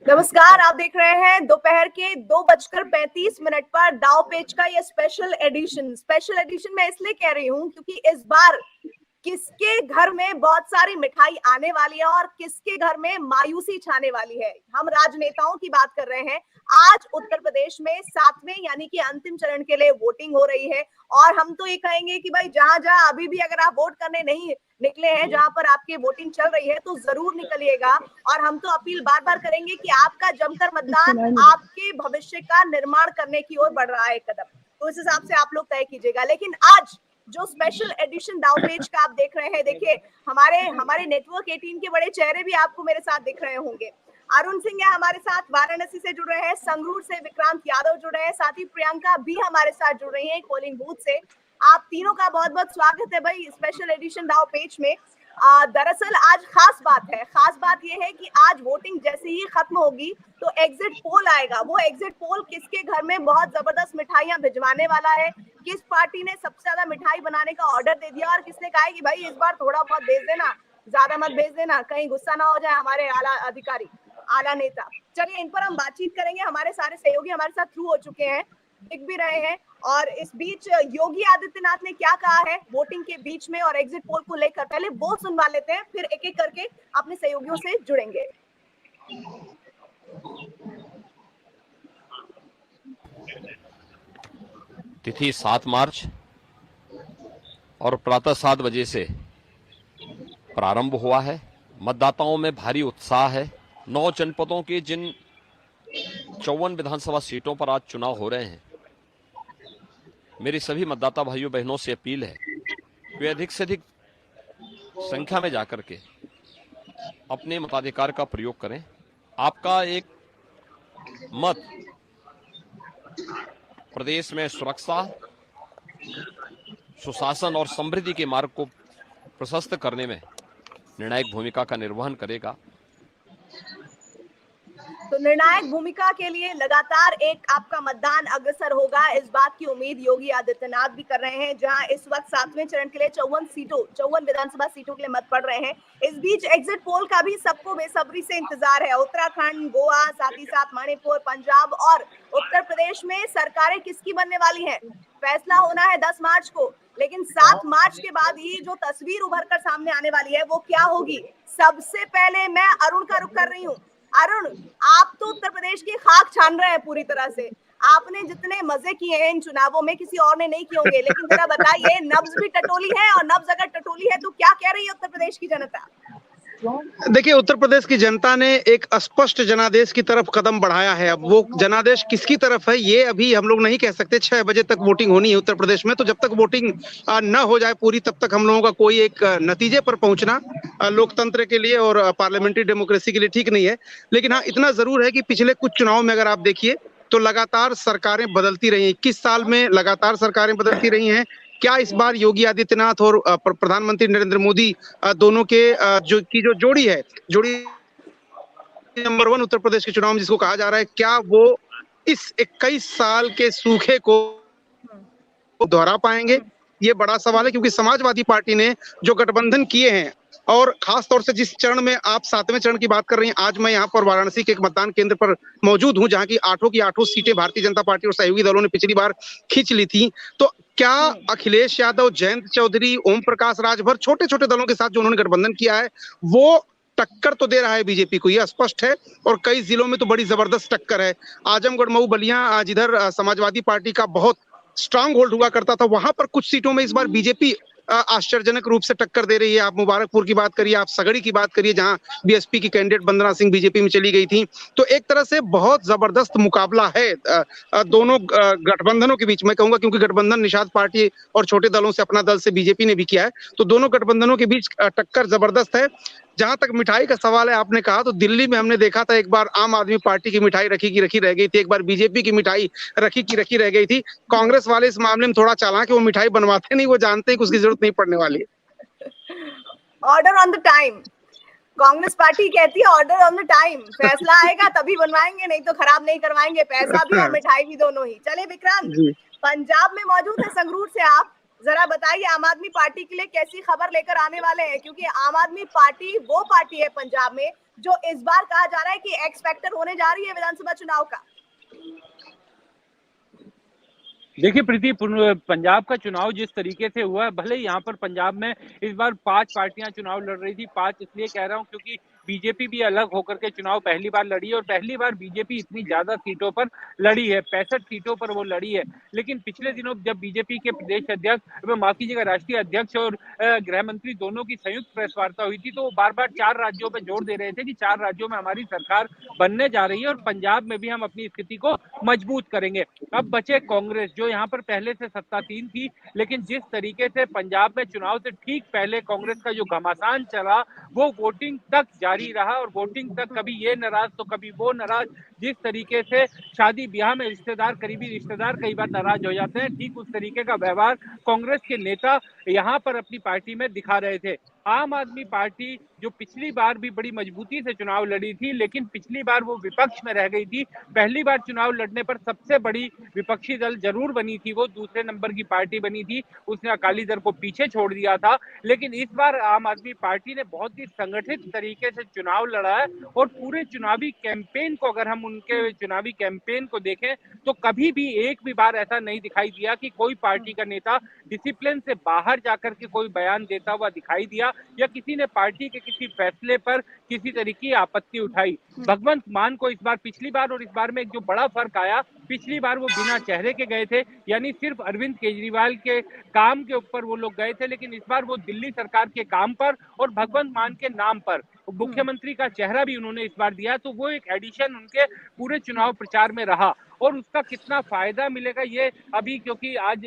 नमस्कार, आप देख रहे हैं दोपहर के 2:35 पर दाव पेच का ये स्पेशल एडिशन मैं इसलिए कह रही हूँ क्योंकि इस बार किसके घर में बहुत सारी मिठाई आने वाली है और किसके घर में मायूसी छाने वाली है। हम राजनेताओं की बात कर रहे हैं। आज उत्तर प्रदेश में 7वें यानी कि अंतिम चरण के लिए वोटिंग हो रही है और हम तो ये कहेंगे कि भाई जहां जहां अभी भी अगर आप वोट करने नहीं निकले हैं, जहां पर आपकी वोटिंग चल रही है, तो जरूर निकलिएगा। और हम तो अपील बार बार करेंगे कि आपका जमकर मतदान आपके भविष्य का निर्माण करने की ओर बढ़ रहा है कदम, तो इस हिसाब से आप लोग तय कीजिएगा। लेकिन आज जो स्पेशल एडिशन दाव पेच का आप देख रहे हैं, देखिए हमारे नेटवर्क 18 के बड़े चेहरे भी आपको मेरे साथ दिख रहे होंगे। अरुण सिंह है हमारे साथ, वाराणसी से जुड़ रहे हैं, संगरूर से विक्रांत यादव जुड़ रहे हैं, साथ ही प्रियंका भी हमारे साथ जुड़ रही है पोलिंग बूथ से। आप तीनों का बहुत बहुत स्वागत है भाई स्पेशल एडिशन दाव पेच में। दरअसल आज खास बात यह है कि आज वोटिंग जैसे ही खत्म होगी तो एग्जिट पोल आएगा। वो एग्जिट पोल किसके घर में बहुत जबरदस्त मिठाइयां भिजवाने वाला है, किस पार्टी ने सबसे ज्यादा मिठाई बनाने का ऑर्डर दे दिया और किसने कहा है कि भाई इस बार थोड़ा बहुत भेज देना, ज्यादा मत भेज देना, कहीं गुस्सा ना हो जाए हमारे आला अधिकारी, आला नेता। चलिए इन पर हम बातचीत करेंगे। हमारे सारे सहयोगी हमारे साथ थ्रू हो चुके हैं, दिख भी रहे हैं। और इस बीच योगी आदित्यनाथ ने क्या कहा है वोटिंग के बीच में और एग्जिट पोल को लेकर, पहले वो सुनवा लेते हैं, फिर एक एक करके अपने सहयोगियों से जुड़ेंगे। तिथि 7 मार्च और प्रातः 7 बजे से प्रारंभ हुआ है। मतदाताओं में भारी उत्साह है। 9 जनपदों के जिन 54 विधानसभा सीटों पर आज चुनाव हो रहे हैं, मेरी सभी मतदाता भाइयों बहनों से अपील है कि वे अधिक से अधिक संख्या में जाकर के अपने मताधिकार का प्रयोग करें। आपका एक मत प्रदेश में सुरक्षा, सुशासन और समृद्धि के मार्ग को प्रशस्त करने में निर्णायक भूमिका का निर्वहन करेगा। तो निर्णायक भूमिका के लिए लगातार एक आपका मतदान अग्रसर होगा, इस बात की उम्मीद योगी आदित्यनाथ भी कर रहे हैं। जहां इस वक्त 7वें चरण के लिए 54 विधानसभा सीटों के लिए मत पड़ रहे हैं। इस बीच एग्जिट पोल का भी सबको बेसब्री से इंतजार है। उत्तराखंड, गोवा, साथ ही साथ मणिपुर, पंजाब और उत्तर प्रदेश में सरकारें किसकी बनने वाली है, फैसला होना है 10 मार्च को। लेकिन 7 मार्च के बाद ही जो तस्वीर उभर कर सामने आने वाली है वो क्या होगी। सबसे पहले मैं अरुण का रुख कर रही हूँ। अरुण, आप तो उत्तर प्रदेश की खाक छान रहे हैं पूरी तरह से। आपने जितने मजे किए हैं इन चुनावों में किसी और ने नहीं किए होंगे, लेकिन जरा बताइए, नब्ज भी टटोली है और नब्ज अगर टटोली है तो क्या कह रही है उत्तर प्रदेश की जनता। देखिए, उत्तर प्रदेश की जनता ने एक स्पष्ट जनादेश की तरफ कदम बढ़ाया है। अब वो जनादेश किसकी तरफ है ये अभी हम लोग नहीं कह सकते। 6 बजे तक वोटिंग होनी है उत्तर प्रदेश में, तो जब तक वोटिंग न हो जाए पूरी, तब तक हम लोगों का कोई एक नतीजे पर पहुंचना लोकतंत्र के लिए और पार्लियामेंट्री डेमोक्रेसी के लिए ठीक नहीं है। लेकिन हाँ, इतना जरूर है कि पिछले कुछ चुनाव में अगर आप देखिए तो लगातार सरकारें बदलती रही हैं। 21 साल में लगातार सरकारें बदलती रही हैं। क्या इस बार योगी आदित्यनाथ और प्रधानमंत्री नरेंद्र मोदी दोनों के जो जोड़ी है, जोड़ी नंबर 1 उत्तर प्रदेश के चुनाव में जिसको कहा जा रहा है, क्या वो इस 21 साल के सूखे को दोहरा पाएंगे? ये बड़ा सवाल है, क्योंकि समाजवादी पार्टी ने जो गठबंधन किए हैं और खास तौर से जिस चरण में आप 7वें चरण की बात कर रही हैं, आज मैं यहाँ पर वाराणसी के एक मतदान केंद्र पर मौजूद हूँ, जहाँ की 8 सीटें भारतीय जनता पार्टी और सहयोगी दलों ने पिछली बार खींच ली थी। तो क्या अखिलेश यादव, जयंत चौधरी, ओम प्रकाश राजभर, छोटे छोटे दलों के साथ जो उन्होंने गठबंधन किया है, वो टक्कर तो दे रहा है बीजेपी को, यह स्पष्ट है। और कई जिलों में तो बड़ी जबरदस्त टक्कर है। आजमगढ़, मऊ, बलिया, जिधर समाजवादी पार्टी का बहुत स्ट्रांग होल्ड हुआ करता था, वहां पर कुछ सीटों में इस बार बीजेपी आश्चर्यजनक रूप से टक्कर दे रही है। आप मुबारकपुर की बात करिए, आप सगड़ी की बात करिए, जहां बीएसपी की कैंडिडेट वंदना सिंह बीजेपी में चली गई थी। तो एक तरह से बहुत जबरदस्त मुकाबला है दोनों गठबंधनों के बीच में, कहूंगा, क्योंकि गठबंधन निषाद पार्टी और छोटे दलों से, अपना दल से बीजेपी ने भी किया है। तो दोनों गठबंधनों के बीच टक्कर जबरदस्त है। जहां तक मिठाई का सवाल है, आपने कहा, तो दिल्ली में हमने देखा था एक बार आम आदमी पार्टी की मिठाई रखी की रखी रह गई थी, एक बार बीजेपी की मिठाई रखी की रखी रह गई थी। कांग्रेस वाले इस मामले में थोड़ा चालाक है, वो मिठाई बनवाते नहीं, वो जानते हैं कि उसकी जरूरत नहीं पड़ने वाली है। Order on the time, Congress party कहती है ऑर्डर ऑन द टाइम, फैसला आएगा तभी बनवाएंगे, नहीं तो खराब नहीं करवाएंगे, पैसा भी और मिठाई भी दोनों ही। चले विक्रांत, पंजाब में मौजूद है संगरूर से आप, जरा बताइए आम आदमी पार्टी के लिए कैसी खबर लेकर आने वाले हैं, क्योंकि आम आदमी पार्टी वो पार्टी है पंजाब में जो इस बार कहा जा रहा है कि एक्स फैक्टर होने जा रही है विधानसभा चुनाव का। देखिए प्रीति, पंजाब का चुनाव जिस तरीके से हुआ है, भले ही यहाँ पर पंजाब में इस बार 5 पार्टियां चुनाव लड़ रही थी। 5 इसलिए कह रहा हूँ क्योंकि बीजेपी भी अलग होकर के चुनाव पहली बार लड़ी है, और पहली बार बीजेपी इतनी ज्यादा सीटों पर लड़ी है, 65 सीटों पर वो लड़ी है। लेकिन पिछले दिनों जब बीजेपी के प्रदेश अध्यक्ष, माफ कीजिएगा, राष्ट्रीय अध्यक्ष और गृह मंत्री दोनों की संयुक्त प्रेस वार्ता हुई थी, तो वो बार बार 4 राज्यों पर जोर दे रहे थे कि 4 राज्यों में हमारी सरकार बनने जा रही है और पंजाब में भी हम अपनी स्थिति को मजबूत करेंगे। अब बचे कांग्रेस, जो यहाँ पर पहले से सत्तासीन थी, लेकिन जिस तरीके से पंजाब में चुनाव से ठीक पहले कांग्रेस का जो घमासान चला वो वोटिंग तक जारी रहा, और वोटिंग तक कभी ये नाराज तो कभी वो नाराज। जिस तरीके से शादी ब्याह में रिश्तेदार, करीबी रिश्तेदार कई बार नाराज हो जाते हैं, ठीक उस तरीके का व्यवहार कांग्रेस के नेता यहाँ पर अपनी पार्टी में दिखा रहे थे। आम आदमी पार्टी जो पिछली बार भी बड़ी मजबूती से चुनाव लड़ी थी, लेकिन पिछली बार वो विपक्ष में रह गई थी। पहली बार चुनाव लड़ने पर सबसे बड़ी विपक्षी दल जरूर बनी थी, वो दूसरे नंबर की पार्टी बनी थी, उसने अकाली दल को पीछे छोड़ दिया था। लेकिन इस बार आम आदमी पार्टी ने बहुत ही संगठित तरीके से चुनाव लड़ा है, और पूरे चुनावी कैंपेन को अगर हम उनके चुनावी कैंपेन को देखें तो कभी भी एक भी बार ऐसा नहीं दिखाई दिया कि कोई पार्टी का नेता डिसिप्लिन से बाहर जाकर के कोई बयान देता हुआ दिखाई दिया, या किसी ने पार्टी के किसी फैसले पर किसी तरीके की आपत्ति उठाई। भगवंत मान को इस बार, पिछली बार और इस बार में एक जो बड़ा फर्क आया, पिछली बार वो बिना चेहरे के गए थे, यानी सिर्फ अरविंद केजरीवाल के काम के ऊपर वो लोग गए थे, लेकिन इस बार वो दिल्ली सरकार के काम पर और भगवंत मान के नाम पर मुख्यमंत्री का चेहरा भी उन्होंने इस बार दिया। तो वो एक एडिशन उनके पूरे चुनाव प्रचार में रहा, और उसका कितना फायदा मिलेगा ये अभी, क्योंकि आज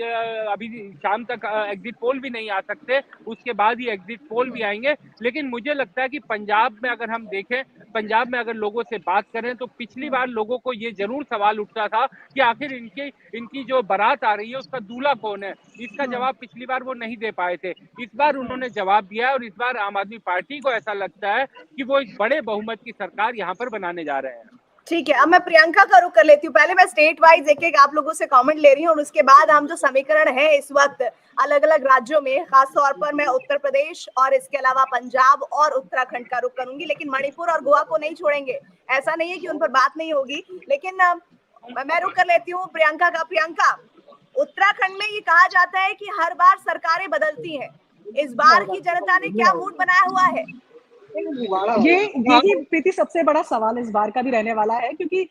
अभी शाम तक एग्जिट पोल भी नहीं आ सकते, उसके बाद ही एग्जिट पोल भी आएंगे। लेकिन मुझे लगता है कि पंजाब में अगर हम देखें, पंजाब में अगर लोगों से बात करें तो पिछली बार लोगों को ये जरूर सवाल उठता था कि आखिर इनकी जो बारात आ रही है उसका दूल्हा कौन है। इसका जवाब पिछली बार वो नहीं दे पाए थे, इस बार उन्होंने जवाब दिया है, और इस बार आम आदमी पार्टी को ऐसा लगता है कि वो एक बड़े बहुमत की सरकार यहाँ पर बनाने जा रहे हैं। ठीक है, अब मैं प्रियंका का रुख कर लेती हूँ। पहले मैं स्टेट वाइज एक एक आप लोगों से कमेंट ले रही हूँ, और उसके बाद हम जो समीकरण है इस वक्त अलग अलग राज्यों में, खास तौर पर मैं उत्तर प्रदेश और इसके अलावा पंजाब और उत्तराखंड का रुख करूंगी, लेकिन मणिपुर और गोवा को नहीं छोड़ेंगे। ऐसा नहीं है कि उन पर बात नहीं होगी, लेकिन मैं रुख कर लेती हूँ प्रियंका का। प्रियंका, उत्तराखंड में ये कहा जाता है कि हर बार सरकारें बदलती हैं, इस बार की जनता ने क्या मूड बनाया हुआ है? यही प्रीति सबसे बड़ा सवाल इस बार का भी रहने वाला है, क्योंकि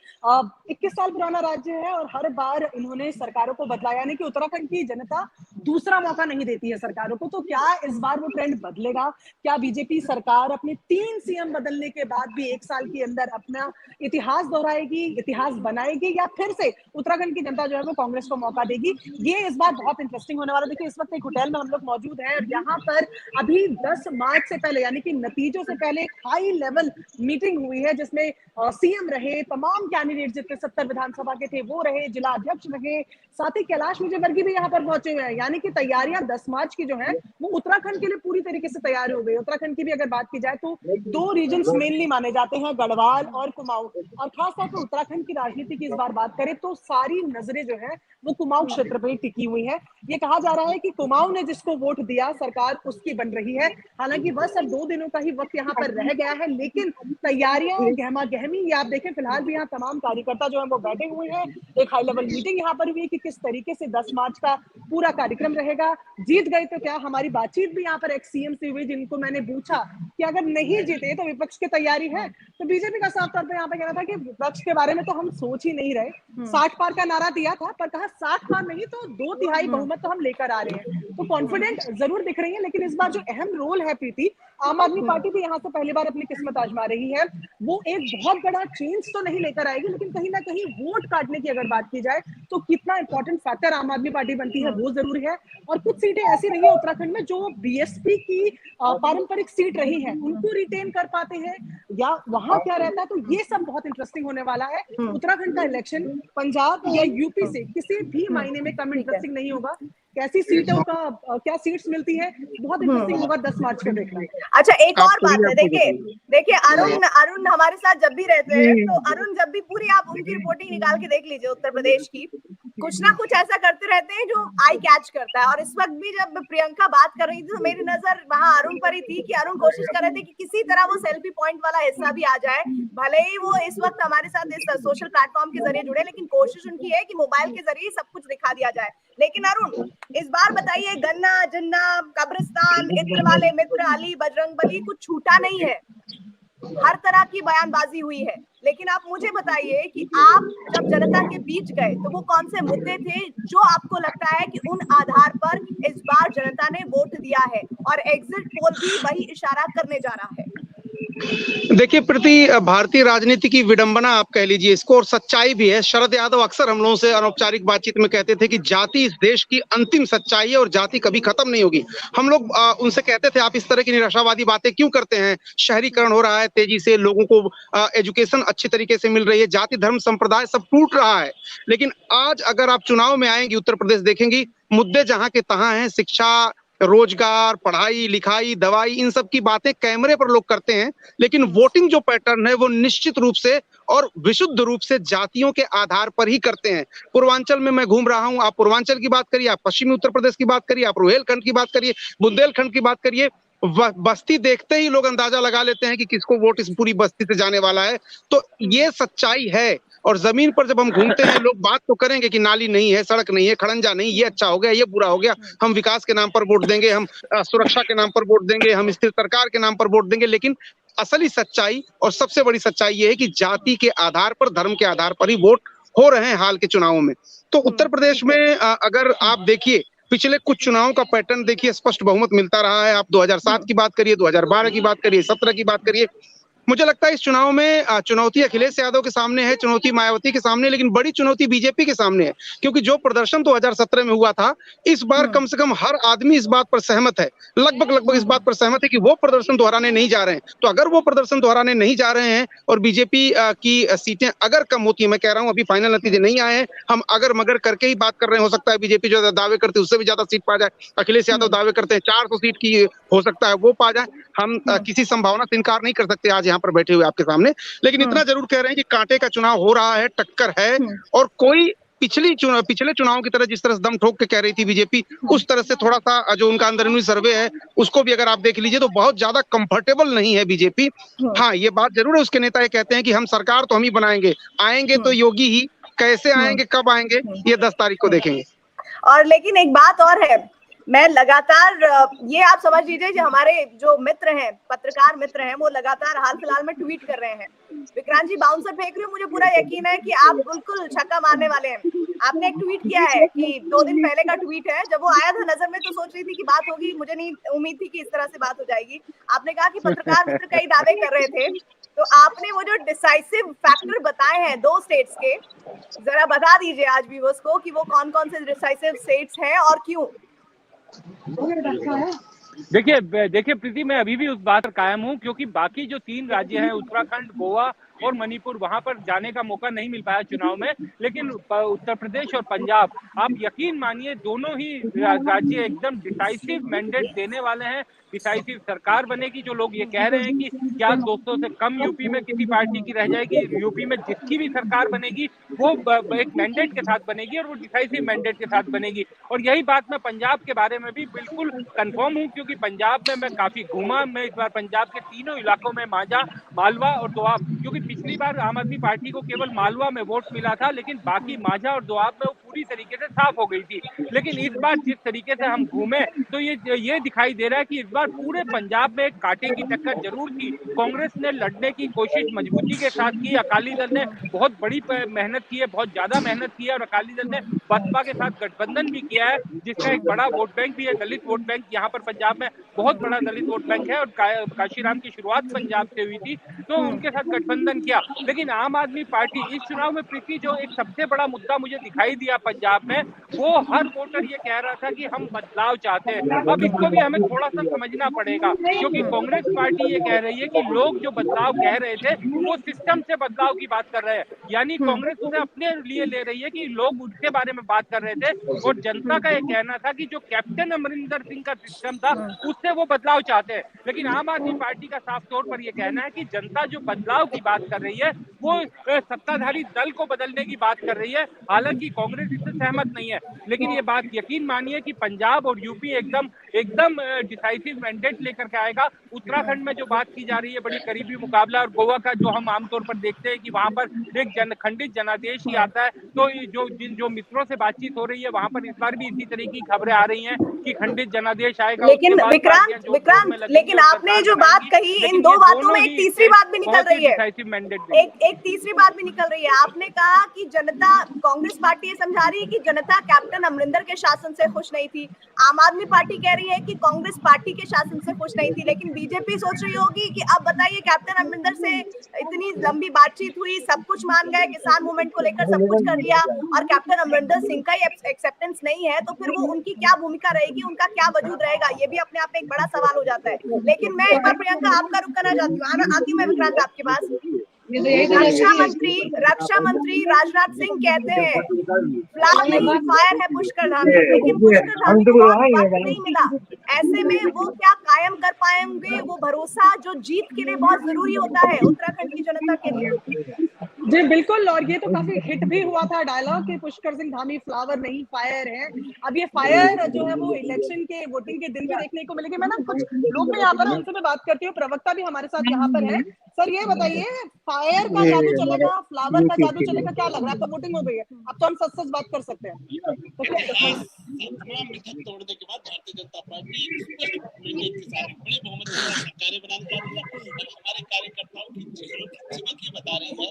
21 साल पुराना राज्य है और हर बार इन्होंने सरकारों को बदला, यानी कि उत्तराखंड की जनता दूसरा मौका नहीं देती है सरकारों को। तो क्या इस बार वो ट्रेंड बदलेगा? क्या बीजेपी सरकार अपने 3 सीएम बदलने के बाद भी 1 साल के अंदर अपना इतिहास दोहराएगी, इतिहास बनाएगी, या फिर से उत्तराखंड की जनता जो है वो कांग्रेस को मौका देगी? ये इस बार बहुत इंटरेस्टिंग होने वाला है। देखिए, इस वक्त एक होटल में हम लोग मौजूद हैं, और यहाँ पर अभी 10 मार्च से पहले, यानी कि नतीजों से पहले एक हाई लेवल मीटिंग हुई है, जिसमें सीएम रहे, तमाम कैंडिडेट जितने 70 विधानसभा के थे वो रहे, जिला अध्यक्ष रहे, साथ ही कैलाश विजयवर्गीय भी यहाँ पर पहुंचे हुए हैं। यानी कि तैयारियां 10 मार्च की जो है वो उत्तराखंड के लिए पूरी तरीके से तैयार हो गई। उत्तराखंड की भी अगर बात की जाए तो 2 रीजन्स मेनली माने जाते हैं, गढ़वाल और कुमाऊं, और खासतौर पर उत्तराखंड की राजनीति की इस बार बात करें तो सारी नजरें जो है वो कुमाऊं क्षेत्र पर ही टिकी हुई है। ये कहा जा रहा है कि कुमाऊं ने जिसको वोट दिया सरकार उसकी बन रही है। हालांकि बस अब 2 दिनों का ही वक्त यहाँ पर रह गया है, लेकिन तैयारियां गहमा गहमी, ये आप देखें फिलहाल भी यहाँ तमाम कार्यकर्ता जो है वो बैठे हुए हैं। एक हाई लेवल मीटिंग यहाँ पर हुई कि किस तरीके से 10 मार्च का पूरा कार्यक्रम रहेगा। जीत गए तो क्या? हमारी बातचीत भी यहाँ पर एक सीएम से हुई, जिनको मैंने पूछा कि अगर नहीं जीते तो विपक्ष की तैयारी है। तो बीजेपी का साफ तौर पर यहाँ पे कहना था कि विपक्ष के बारे में तो हम सोच ही नहीं रहे। 60 पार का नारा दिया था, पर कहा 60 पार नहीं तो 2/3 बहुमत तो हम लेकर आ रहे हैं। तो कॉन्फिडेंट जरूर दिख रही है, लेकिन इस बार जो अहम रोल है प्रीति, आम आदमी पार्टी भी यहाँ से पहली बार अपनी किस्मत आजमा रही है। वो एक बहुत बड़ा चेंज तो नहीं लेकर आएगी, लेकिन कहीं ना कहीं वोट काटने की अगर बात की जाए तो कितना इंपॉर्टेंट फैक्टर आम आदमी पार्टी बनती है वो जरूरी है। और कुछ सीटें ऐसी रही है उत्तराखंड में जो बीएसपी की पारंपरिक सीट रही है, उनको रिटेन कर पाते हैं या वहां क्या रहता है। तो ये सब बहुत इंटरेस्टिंग होने वाला है। उत्तराखंड का इलेक्शन पंजाब या यूपी से किसी भी मायने में कम इंटरेस्टिंग नहीं होगा। कैसी सीटों का क्या सीट्स मिलती है, बहुत इंटरेस्टिंग होगा 10 मार्च को देखना। अच्छा, एक और बात है, देखिए अरुण हमारे साथ जब भी रहते हैं, तो अरुण जब भी पूरी आप उनकी रिपोर्टिंग निकाल के देख लीजिए उत्तर प्रदेश की, कुछ ना कुछ ऐसा करते रहते हैं जो आई कैच करता है। और इस वक्त भी जब प्रियंका बात कर रही थी तो मेरी नजर वहां अरुण पर ही थी कि अरुण कोशिश कर रहे थे कि किसी तरह वो सेल्फी पॉइंट वाला हिस्सा भी आ जाए, भले ही वो इस वक्त हमारे साथ इस सोशल प्लेटफॉर्म के जरिए जुड़े, लेकिन कोशिश उनकी है कि मोबाइल के जरिए सब कुछ दिखा दिया जाए। लेकिन अरुण, इस बार बताइए, गन्ना जन्ना, कब्रिस्तान, इत्र वाले मित्र, अली, बजरंगबली, कुछ छूटा नहीं है, हर तरह की बयानबाजी हुई है। लेकिन आप मुझे बताइए कि आप जब जनता के बीच गए तो वो कौन से मुद्दे थे जो आपको लगता है कि उन आधार पर इस बार जनता ने वोट दिया है, और एग्जिट पोल भी वही इशारा करने जा रहा है। देखिए प्रति भारतीय राजनीति की विडंबना आप कह लीजिए इसको, और सच्चाई भी है। शरद यादव अक्सर हम लोगों से अनौपचारिक बातचीत में कहते थे कि जाति इस देश की अंतिम सच्चाई है और जाति कभी खत्म नहीं होगी। हम लोग उनसे कहते थे आप इस तरह की निराशावादी बातें क्यों करते हैं, शहरीकरण हो रहा है तेजी से, लोगों को एजुकेशन अच्छी तरीके से मिल रही है, जाति धर्म संप्रदाय सब टूट रहा है। लेकिन आज अगर आप चुनाव में आएंगी, उत्तर प्रदेश देखेंगी, मुद्दे जहां के तहां हैं, शिक्षा, रोजगार, पढ़ाई लिखाई, दवाई, इन सब की बातें कैमरे पर लोग करते हैं, लेकिन वोटिंग जो पैटर्न है वो निश्चित रूप से और विशुद्ध रूप से जातियों के आधार पर ही करते हैं। पूर्वांचल में मैं घूम रहा हूं, आप पूर्वांचल की बात करिए, आप पश्चिमी उत्तर प्रदेश की बात करिए, आप रुहेलखंड की बात करिए, बुंदेलखंड की बात करिए, बस्ती देखते ही लोग अंदाजा लगा लेते हैं कि किसको वोट इस पूरी बस्ती से जाने वाला है। तो ये सच्चाई है। और जमीन पर जब हम घूमते हैं, लोग बात तो करेंगे कि नाली नहीं है, सड़क नहीं है, खड़ंजा नहीं, ये अच्छा हो गया, ये बुरा हो गया, हम विकास के नाम पर वोट देंगे, हम सुरक्षा के नाम पर वोट देंगे, हम स्थिर सरकार के नाम पर वोट देंगे। लेकिन असली सच्चाई और सबसे बड़ी सच्चाई ये है कि जाति के आधार पर, धर्म के आधार पर ही वोट हो रहे हैं हाल के चुनावों में। तो उत्तर प्रदेश में अगर आप देखिए, पिछले कुछ चुनावों का पैटर्न देखिए, स्पष्ट बहुमत मिलता रहा है। आप 2007 की बात करिए, 2012 की बात करिए, 17 की बात करिए। मुझे लगता है इस चुनाव में चुनौती अखिलेश यादव के सामने है, चुनौती मायावती के सामने, लेकिन बड़ी चुनौती बीजेपी के सामने है। क्योंकि जो प्रदर्शन 2017 में हुआ था, इस बार कम से कम हर आदमी इस बात पर सहमत है, लगभग इस बात पर सहमत है कि वो प्रदर्शन दोहराने नहीं जा रहे हैं। तो अगर वो प्रदर्शन दोहराने नहीं जा रहे हैं और बीजेपी की सीटें अगर कम होती है, मैं कह रहा हूं अभी फाइनल नतीजे नहीं आए हैं, हम अगर मगर करके ही बात कर रहे हैं, हो सकता है बीजेपी जो दावे करती है उससे भी ज्यादा सीट पा जाए। अखिलेश यादव दावे करते हैं 400 सीट की हो सकता है वो पा जाए। हम किसी संभावना से इनकार नहीं कर सकते आज यहाँ पर बैठे हुए आपके सामने, लेकिन इतना जरूर कह रहे हैं कि कांटे का चुनाव हो रहा है, टक्कर है। और कोई पिछले चुनाव की तरह जिस तरह से दम ठोक के कह रही थी बीजेपी, उस तरह से थोड़ा सा जो उनका अंदरूनी सर्वे है उसको भी अगर आप देख लीजिए तो बहुत ज्यादा कंफर्टेबल नहीं है बीजेपी। हाँ, ये बात जरूर है, उसके नेता ये कहते हैं कि हम सरकार तो हम ही बनाएंगे, आएंगे तो योगी ही, कैसे आएंगे, कब आएंगे, ये 10 तारीख को देखेंगे। और लेकिन एक बात और है, मैं लगातार, ये आप समझ लीजिए कि हमारे जो मित्र हैं, पत्रकार मित्र हैं, वो लगातार हाल फिलहाल में ट्वीट कर रहे हैं। विक्रांत जी बाउंसर फेंक रहे हो, मुझे पूरा यकीन है कि आप बिल्कुल छक्का मारने वाले हैं। आपने एक ट्वीट किया है कि 2 दिन पहले का ट्वीट है, जब वो आया था नजर में तो सोच रही थी कि बात होगी, मुझे नहीं उम्मीद थी कि इस तरह से बात हो जाएगी। आपने कहा कि पत्रकार मित्र कई दावे कर रहे थे, तो आपने वो जो डिसाइसिव फैक्टर बताए हैं 2 स्टेट्स के, जरा बता दीजिए आज व्यूअर्स को कि वो कौन कौन से डिसाइसिव स्टेट्स हैं और क्यों। देखिए प्रीति, मैं अभी भी उस बात पर कायम हूँ, क्योंकि बाकी जो 3 राज्य हैं, उत्तराखंड, गोवा और मणिपुर, वहां पर जाने का मौका नहीं मिल पाया चुनाव में। लेकिन उत्तर प्रदेश और पंजाब, आप यकीन मानिए, दोनों ही राज्य एकदम डिसाइसिव मैंडेट देने वाले हैं। डिसाइसिव सरकार बनेगी। जो लोग ये कह रहे हैं कि क्या 200 से कम यूपी में किसी पार्टी की रह जाएगी, यूपी में जिसकी भी सरकार बनेगी वो एक मैंडेट के साथ बनेगी और वो डिसाइसिव मैंडेट के साथ बनेगी। और यही बात मैं पंजाब के बारे में भी बिल्कुल कंफर्म हूँ, क्योंकि पंजाब में मैं काफी घूमा। मैं इस बार पंजाब के तीनों इलाकों में, मांझा, मालवा और दोआब, क्योंकि पिछली बार आम आदमी पार्टी को केवल मालवा में वोट मिला था, लेकिन बाकी मांझा और दोआब में वो पूरी तरीके से साफ हो गई थी। लेकिन इस बार जिस तरीके से हम घूमे तो ये दिखाई दे रहा है कि इस बार पूरे पंजाब में कांटे की टक्कर जरूर थी। कांग्रेस ने लड़ने की कोशिश मजबूती के साथ की, अकाली दल ने बहुत बड़ी मेहनत की है, बहुत ज्यादा मेहनत की है, और अकाली दल ने बसपा के साथ गठबंधन भी किया है, जिसका एक बड़ा वोट बैंक भी है, दलित वोट बैंक। यहाँ पर पंजाब में बहुत बड़ा दलित वोट बैंक है, और काशीराम की शुरुआत पंजाब से हुई थी, तो उनके साथ गठबंधन किया। लेकिन आम आदमी पार्टी इस चुनाव में, प्रीति, जो एक सबसे बड़ा मुद्दा मुझे दिखाई दिया पंजाब में, वो हर वोटर ये कह रहा था कि हम बदलाव चाहते हैं। अब इसको भी हमें थोड़ा सा समझना पड़ेगा, क्योंकि कांग्रेस पार्टी ये कह रही है कि लोग जो बदलाव कह रहे थे वो सिस्टम से बदलाव की बात कर रहे हैं। यानी कांग्रेस उन्हें अपने लिए ले रही है कि लोग उसके बारे में बात कर रहे थे, और जनता का ये कहना था कि जो कैप्टन अमरिंदर सिंह का सिस्टम था उससे वो बदलाव चाहते हैं। लेकिन आम आदमी पार्टी का साफ तौर पर यह कहना है कि जनता जो बदलाव की बात कर रही है वो सत्ताधारी दल को बदलने की बात कर रही है। हालांकि कांग्रेस बीजेपी से सहमत नहीं है, लेकिन ये बात यकीन मानिए कि पंजाब और यूपी एकदम डिसाइसिव मैंडेट लेकर के आएगा। उत्तराखंड में जो बात की जा रही है बड़ी करीबी मुकाबला, और गोवा का जो हम आमतौर पर देखते हैं कि वहां पर एक खंडित जनादेश ही आता है, तो जो मित्रों से बातचीत हो रही है वहां पर इस बार भी इसी तरह की खबरें आ रही हैं कि खंडित जनादेश आएगा। लेकिन विक्रांत लेकिन आपने जो बात कही, इन दो बातों में एक तीसरी बात भी निकल रही है, एक तीसरी बात भी निकल रही है। आपने कहा कि जनता, कांग्रेस पार्टी ये समझा रही है कि जनता कैप्टन अमरिंदर के शासन से खुश नहीं थी, आम आदमी पार्टी कह रही है कि कांग्रेस पार्टी के शासन से खुश नहीं थी, लेकिन बीजेपी सोच रही होगी कि अब बताइए कैप्टन अमरिंदर से इतनी लंबी बातचीत हुई, सब कुछ मान गए, किसान मूवमेंट को लेकर सब कुछ कर लिया, और कैप्टन अमरिंदर सिंह का ही एक्सेप्टेंस नहीं है, तो फिर वो उनकी क्या भूमिका रहेगी, उनका क्या वजूद रहेगा, ये भी अपने आप में एक बड़ा सवाल हो जाता है। लेकिन मैं एक बार प्रियंका आपका रुख करना चाहती हूँ, आती हूँ मैं विक्रांत आपके पास। रक्षा मंत्री राजनाथ सिंह कहते हैं फ्लावर नहीं फायर है पुष्कर धाम, लेकिन पुष्कर धाम को वक्त नहीं मिला, ऐसे में वो क्या कायम कर पाएंगे वो भरोसा जो जीत के लिए बहुत जरूरी होता है उत्तराखंड की जनता के लिए? जी बिल्कुल, और ये तो काफी हिट भी हुआ था डायलॉग कि पुष्कर सिंह धामी फ्लावर नहीं फायर है। अब ये फायर जो है वो इलेक्शन के वोटिंग के दिन भी देखने को मिलेगी। मैं ना कुछ लोग में यहाँ पर उनसे मैं बात करती हूँ, प्रवक्ता भी हमारे साथ यहाँ पर है। सर ये बताइए, फायर का जादू चलेगा, फ्लावर का जादू चलेगा, क्या लग रहा है? आपका वोटिंग हो गई है, अब तो हम सच सच बात कर सकते हैं। तोड़ने के बाद भारतीय जनता पार्टी मैंडेट के साथ बड़े बहुमत के साथ सरकारें बनाने जा रही है, और हमारे कार्यकर्ताओं की चेहरों की चमक ये बता रही है,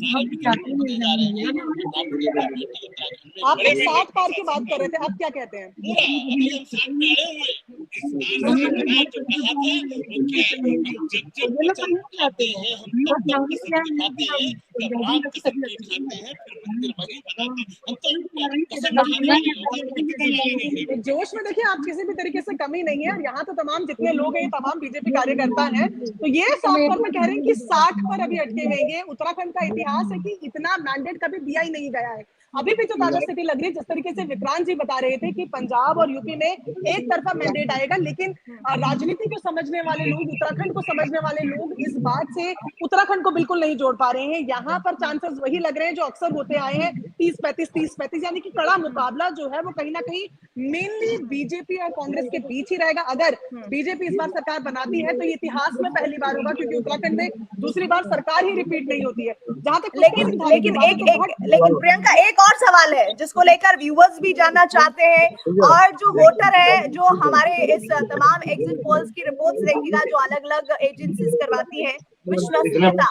सारे विकास होने जा रहे हैं। आप 60 पार की बात कर रहे थे, अब क्या कहते हैं? पूरा अभी हम 60 पे अड़े हुए। इस बार जो कहा था वो क्या है, हम जब वचन खाते हैं, हम तब कसम खाते हैं, जब राम कसम खाते हैं फिर मंदिर वही बनाते हैं। हम तो कसम खाने वाले लोग हैं। जोश में देखिए, आप किसी भी तरीके से कमी नहीं है। यहाँ तो तमाम जितने लोग हैं, तमाम बीजेपी कार्यकर्ता हैं, तो ये साफ तौर पर कह रहे हैं कि 60 पर अभी अटके हुए। ये उत्तराखंड का इतिहास है कि इतना मैंडेट कभी दिया ही नहीं गया है। अभी भी जो ताजा स्थिति लग रही है, जिस तरीके से विक्रांत जी बता रहे थे कि पंजाब और यूपी में एक तरफा मैंडेट आएगा, लेकिन राजनीति को समझने वाले लोग, उत्तराखंड को समझने वाले लोग इस बात से उत्तराखंड को बिल्कुल नहीं जोड़ पा रहे हैं। यहाँ पर चांसेस वही लग रहे हैं जो अक्सर होते आए हैं, 30-35 यानी कि कड़ा मुकाबला जो है वो कहीं ना कहीं मेनली बीजेपी और कांग्रेस के बीच ही रहेगा। अगर बीजेपी इस बार सरकार बनाती है तो ये इतिहास में पहली बार होगा, क्योंकि उत्तराखंड में दूसरी बार सरकार ही रिपीट नहीं होती है। जहां तक लेकिन प्रियंका एक और सवाल है जिसको लेकर व्यूअर्स भी जानना चाहते हैं, और जो वोटर है, जो हमारे इस तमाम एग्जिट पोल्स की रिपोर्ट्स देखेगा, जो अलग अलग एजेंसीज करवाती हैं, विश्वसनीयता,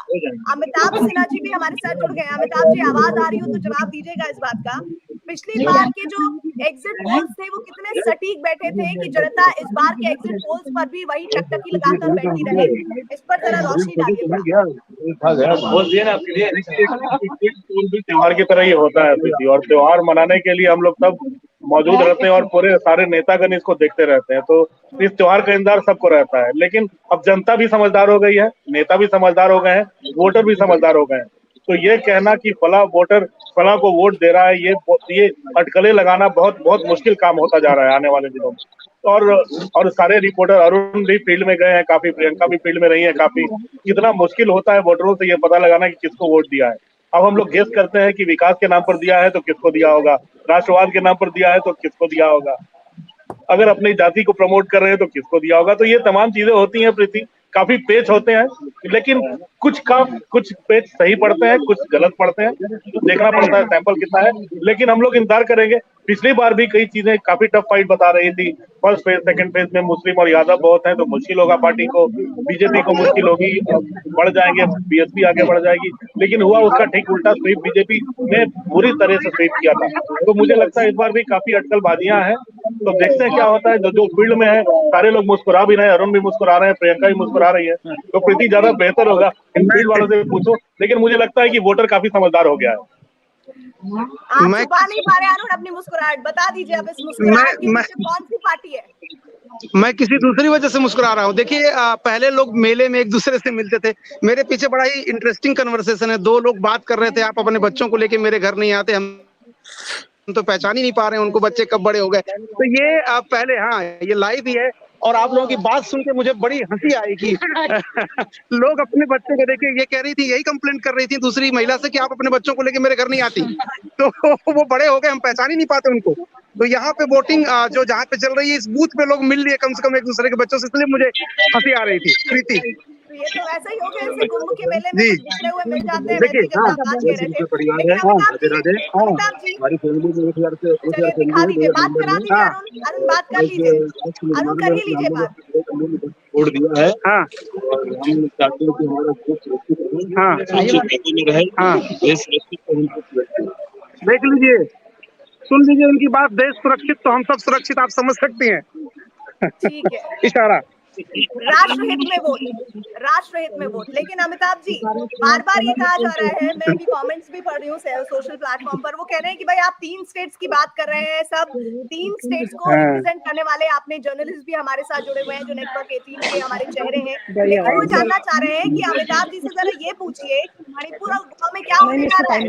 अमिताभ सिन्हा जी भी हमारे साथ जुड़ गए। अमिताभ जी, आवाज आ रही हो तो जवाब दीजिएगा इस बात का, पिछली बार के जो एग्जिट पोल्स थे वो कितने सटीक बैठे थे कि जनता इस बार के एग्जिट पोल्स पर भी वही टकटकी लगाकर बैठी रहे? इस पर जरा रोशनी डालिए। त्योहार की तरह ही होता है प्रीति, और त्योहार मनाने के लिए हम लोग सब मौजूद रहते हैं और पूरे सारे नेतागण इसको देखते रहते हैं, तो इस त्योहार का इंतजार सबको रहता है। लेकिन अब जनता भी समझदार हो गई है, नेता भी समझदार हो गए हैं, वोटर भी समझदार हो गए हैं, तो ये कहना कि फला वोटर फला को वोट दे रहा है, ये अटकलें लगाना बहुत बहुत मुश्किल काम होता जा रहा है आने वाले दिनों में। और सारे रिपोर्टर, अरुण भी फील्ड में गए हैं काफी, प्रियंका भी फील्ड में रही है काफी, कितना मुश्किल होता है वोटरों से ये पता लगाना कि किसको वोट दिया है। अब हम लोग गेस करते हैं कि विकास के नाम पर दिया है तो किसको दिया होगा, राष्ट्रवाद के नाम पर दिया है तो किसको दिया होगा, अगर अपनी जाति को प्रमोट कर रहे हैं तो किसको दिया होगा। तो ये तमाम चीजें होती हैं प्रीति, काफी पेच होते हैं, लेकिन कुछ पेच सही पड़ते हैं, कुछ गलत पड़ते हैं, तो देखना पड़ता है सैंपल कितना है। लेकिन हम लोग इंतजार करेंगे। पिछली बार भी कई चीजें काफी टफ फाइट बता रही थी, फर्स्ट फेज सेकंड फेज में मुस्लिम और यादव बहुत हैं तो मुश्किल होगा पार्टी को, बीजेपी को मुश्किल होगी, बढ़ जाएंगे, बीएसपी आगे बढ़ जाएगी, लेकिन हुआ उसका ठीक उल्टा। स्वीप बीजेपी ने पूरी तरह से स्वीप किया था, तो मुझे लगता है इस बार भी काफी अटकलबाजियां हैं, तो देखते हैं क्या होता है। जो फील्ड में है सारे लोग मुस्कुरा भी रहे हैं, अरुण भी मुस्कुरा रहे हैं, प्रियंका भी मुस्कुरा रही है, तो प्रीति ज्यादा बेहतर होगा इन फील्ड वालों से पूछो, लेकिन मुझे लगता है कि वोटर काफी समझदार हो गया है। आप छुपा नहीं पा रहे अरुण अपनी मुस्कुराहट, बता दीजिए अब इस मुस्कुराहट के पीछे कौन सी पार्टी है? मैं किसी दूसरी वजह से मुस्कुरा रहा हूँ। देखिए, पहले लोग मेले में एक दूसरे से मिलते थे, मेरे पीछे बड़ा ही इंटरेस्टिंग कन्वर्सेशन है, दो लोग बात कर रहे थे, आप अपने बच्चों को लेके मेरे घर नहीं आते, हम तो पहचान ही नहीं पा रहे हैं उनको, बच्चे कब बड़े हो गए। तो ये पहले, हाँ ये लाइव ही है, और आप लोगों की बात सुन के मुझे बड़ी हंसी आई कि लोग अपने बच्चे को लेके ये कह रही थी, यही कंप्लेंट कर रही थी दूसरी महिला से कि आप अपने बच्चों को लेके मेरे घर नहीं आती। तो वो बड़े हो गए, हम पहचान ही नहीं पाते उनको। तो यहाँ पे वोटिंग जो जहाँ पे चल रही है, इस बूथ पे लोग मिल लिए कम से कम एक दूसरे के बच्चों से, इसलिए मुझे हंसी आ रही थी। प्रीति, तो ये तो वैसा ही हो गया जैसे कुंभ के मेले में जी कुछ बिखरे हुए मिल जाते हैं, देखिए, वैसी जब आप बात कह रहे थे। परिवार है, लेकिन राधे राधे। अमिताभ जी हमारी फैमिली में 1000 से चलिए दिखा दीजिए, बात करा दीजिए। हाँ। अरुण बात कर लीजिए, अरुण कर ही लीजिए बात। वोट दिया है हाँ और हम चाहते हैं कि हमारा देश सुरक्षित रहे, हाँ सुरक्षित में रहे, हाँ, देश सुरक्षित तो हम सब सुरक्षित। देख लीजिए, सुन लीजिए उनकी बात, देश सुरक्षित तो हम सब सुरक्षित, आप समझ सकती हैं। ठीक है, इशारा राष्ट्रहित में वोट, राष्ट्रहित में वोट। लेकिन अमिताभ जी बार बार ये कहा जा रहा है, मैं भी कमेंट्स भी पढ़ रही हूँ सोशल प्लेटफॉर्म पर, वो कह रहे हैं कि भाई आप 3 स्टेट्स की बात कर रहे हैं, सब 3 स्टेट्स को रिप्रेजेंट करने वाले आपने जर्नलिस्ट भी हमारे साथ जुड़े हुए हैं जो नेटवर्क 18 के हमारे चेहरे हैं। लेकिन वो जानना चाह रहे हैं कि अमिताभ जी से जरा ये पूछिए मणिपुर और गोवा में क्या होने जा रहा है।